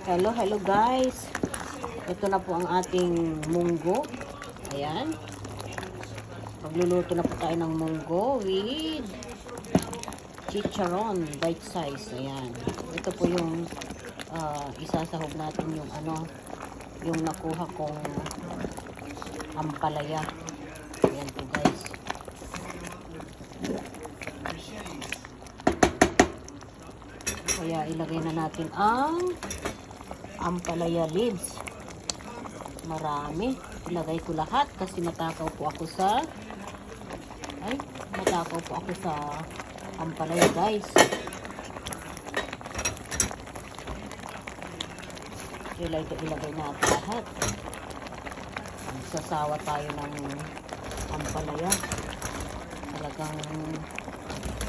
Hello, hello guys. Ito na po ang ating munggo. Ayan. Magluluto na po tayo ng munggo with chicharon, bite size. Ayan. Ito po yung isasahog natin yung yung nakuha kong ampalaya. Ayan po guys. Kaya ilagay na natin ang ampalaya leaves. Marami. Ilagay ko lahat kasi matakaw po ako sa ampalaya guys. Ilagay natin lahat. Sasawa tayo ng ampalaya. Talagang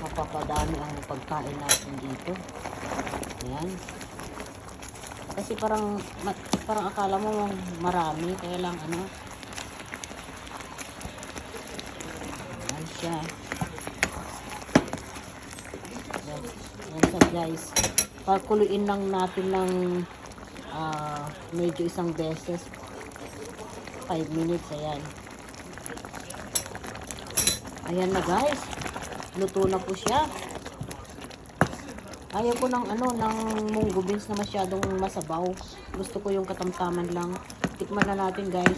mapapadami ang pagkain natin dito. Ayan. Kasi parang akala mo marami, kaya lang ayan siya. Ayan siya guys. Pakuluin lang natin ng medyo isang beses. 5 minutes, ayan. Ayan na guys. Luto na po siya. Ayaw ko ng munggo beans na masyadong masabaw. Gusto ko yung katamtaman lang. Tikman na natin guys.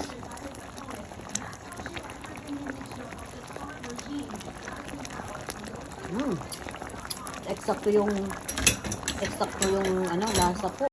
Eksakto yung lasa po.